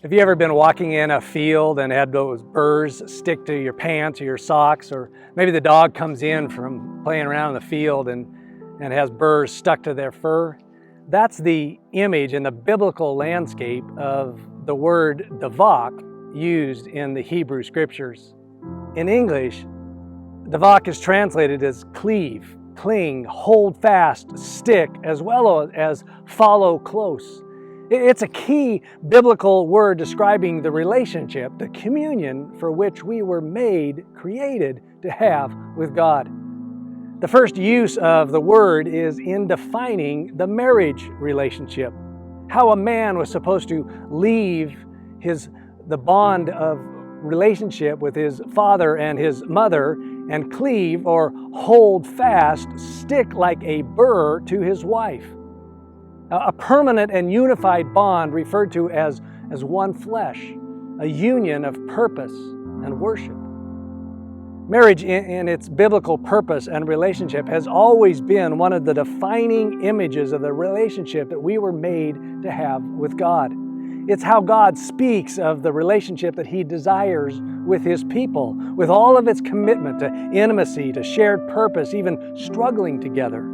Have you ever been walking in a field and had those burrs stick to your pants or your socks, or maybe the dog comes in from playing around in the field and has burrs stuck to their fur? That's the image in the biblical landscape of the word davaq used in the Hebrew scriptures. In English, davaq is translated as cleave, cling, hold fast, stick, as well as follow close. It's a key biblical word describing the relationship, the communion for which we were created to have with God. The first use of the word is in defining the marriage relationship, how a man was supposed to leave the bond of relationship with his father and his mother and cleave or hold fast, stick like a burr to his wife. A permanent and unified bond referred to as one flesh, a union of purpose and worship. Marriage in its biblical purpose and relationship has always been one of the defining images of the relationship that we were made to have with God. It's how God speaks of the relationship that He desires with His people, with all of its commitment to intimacy, to shared purpose, even struggling together.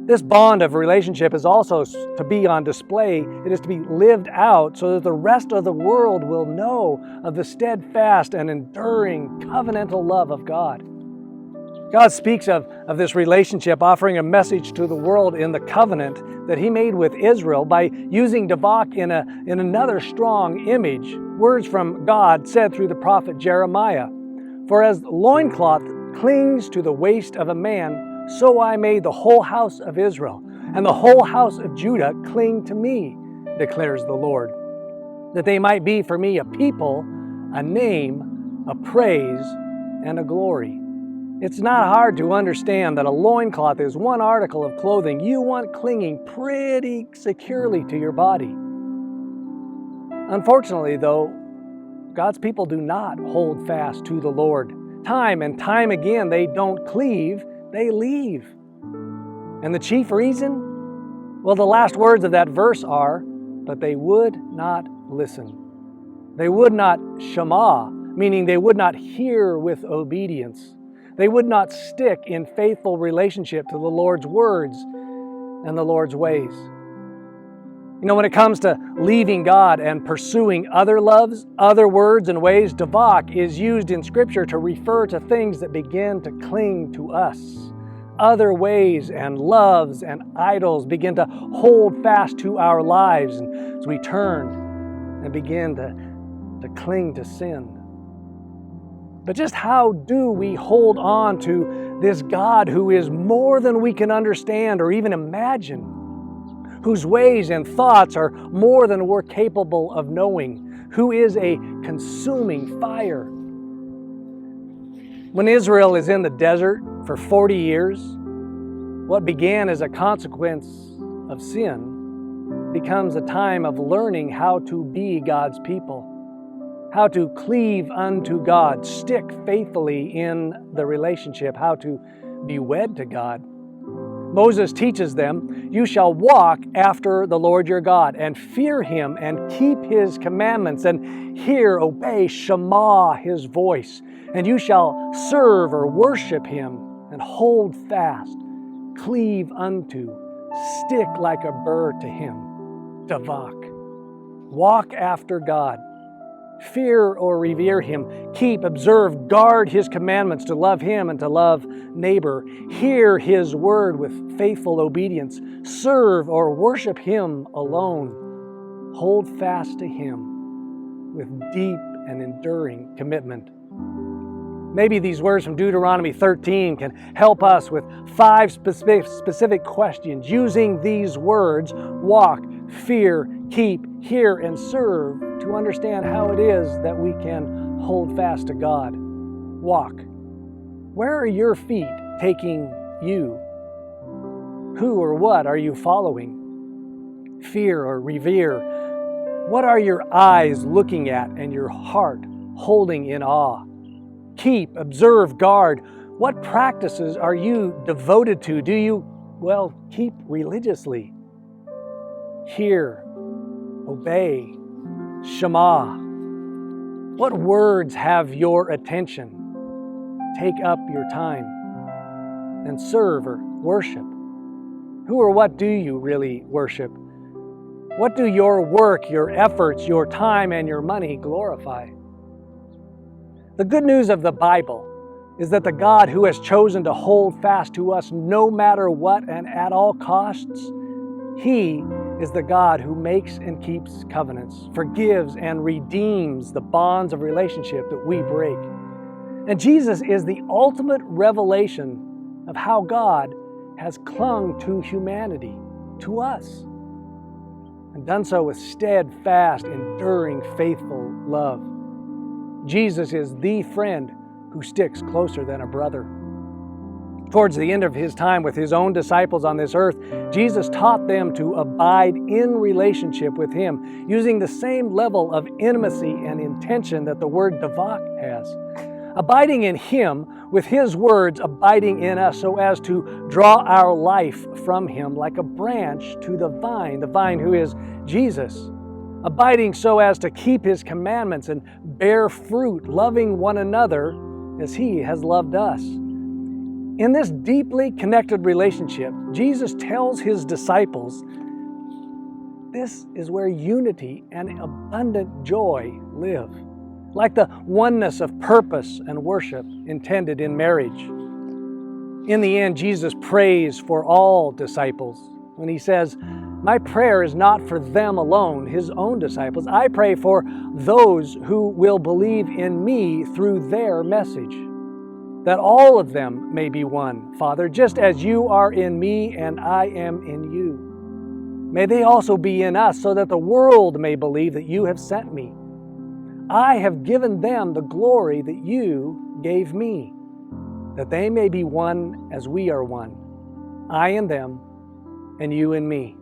This bond of relationship is also to be on display. It is to be lived out so that the rest of the world will know of the steadfast and enduring covenantal love of God. God speaks of this relationship, offering a message to the world in the covenant that He made with Israel by using davaq in another strong image. Words from God said through the prophet Jeremiah, "For as the loincloth clings to the waist of a man, so I made the whole house of Israel and the whole house of Judah cling to me, declares the Lord, that they might be for me a people, a name, a praise, and a glory." It's not hard to understand that a loincloth is one article of clothing you want clinging pretty securely to your body. Unfortunately, though, God's people do not hold fast to the Lord. Time and time again, they don't cleave, they leave. And the chief reason? Well, the last words of that verse are, "But they would not listen." They would not shema, meaning they would not hear with obedience. They would not stick in faithful relationship to the Lord's words and the Lord's ways. You know, when it comes to leaving God and pursuing other loves, other words and ways, davaq is used in Scripture to refer to things that begin to cling to us. Other ways and loves and idols begin to hold fast to our lives as we turn and begin to cling to sin. But just how do we hold on to this God who is more than we can understand or even imagine, whose ways and thoughts are more than we're capable of knowing, who is a consuming fire? When Israel is in the desert for 40 years, what began as a consequence of sin becomes a time of learning how to be God's people, how to cleave unto God, stick faithfully in the relationship, how to be wed to God. Moses teaches them, "You shall walk after the Lord your God and fear Him and keep His commandments and obey, shema His voice. And you shall serve or worship Him and hold fast, cleave unto, stick like a burr to Him." Davaq. Walk after God. Fear or revere Him, keep, observe, guard His commandments to love Him and to love neighbor, hear His word with faithful obedience, serve or worship Him alone, hold fast to Him with deep and enduring commitment. Maybe these words from Deuteronomy 13 can help us with 5 specific questions. Using these words, walk, fear, keep, hear, and serve, to understand how it is that we can hold fast to God. Walk. Where are your feet taking you? Who or what are you following? Fear or revere. What are your eyes looking at and your heart holding in awe? Keep, observe, guard. What practices are you devoted to? Do you, keep religiously? Hear, obey, Shema. What words have your attention? Take up your time and serve or worship. Who or what do you really worship? What do your work, your efforts, your time, and your money glorify? The good news of the Bible is that the God who has chosen to hold fast to us no matter what and at all costs, He is the God who makes and keeps covenants, forgives and redeems the bonds of relationship that we break. And Jesus is the ultimate revelation of how God has clung to humanity, to us, and done so with steadfast, enduring, faithful love. Jesus is the friend who sticks closer than a brother. Towards the end of His time with His own disciples on this earth, Jesus taught them to abide in relationship with Him, using the same level of intimacy and intention that the word davaq has. Abiding in Him, with His words abiding in us, so as to draw our life from Him like a branch to the vine who is Jesus. Abiding so as to keep His commandments and bear fruit, loving one another as He has loved us. In this deeply connected relationship, Jesus tells His disciples, this is where unity and abundant joy live, like the oneness of purpose and worship intended in marriage. In the end, Jesus prays for all disciples when He says, my prayer is not for them alone, His own disciples. I pray for those who will believe in Me through their message, that all of them may be one, Father, just as You are in Me and I am in You. May they also be in us, so that the world may believe that You have sent Me. I have given them the glory that You gave Me, that they may be one as We are one, I in them and You in Me.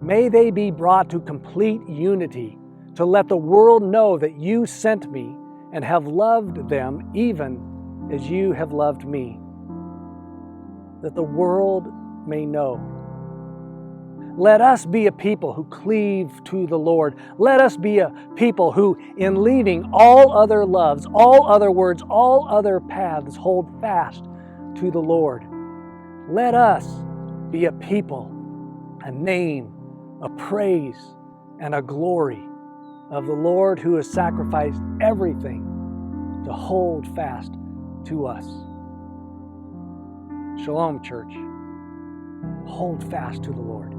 May they be brought to complete unity, to let the world know that You sent Me and have loved them even as You have loved Me, that the world may know. Let us be a people who cleave to the Lord. Let us be a people who, in leaving all other loves, all other words, all other paths, hold fast to the Lord. Let us be a people, a name, a praise, and a glory of the Lord who has sacrificed everything to hold fast to us. Shalom, church. Hold fast to the Lord.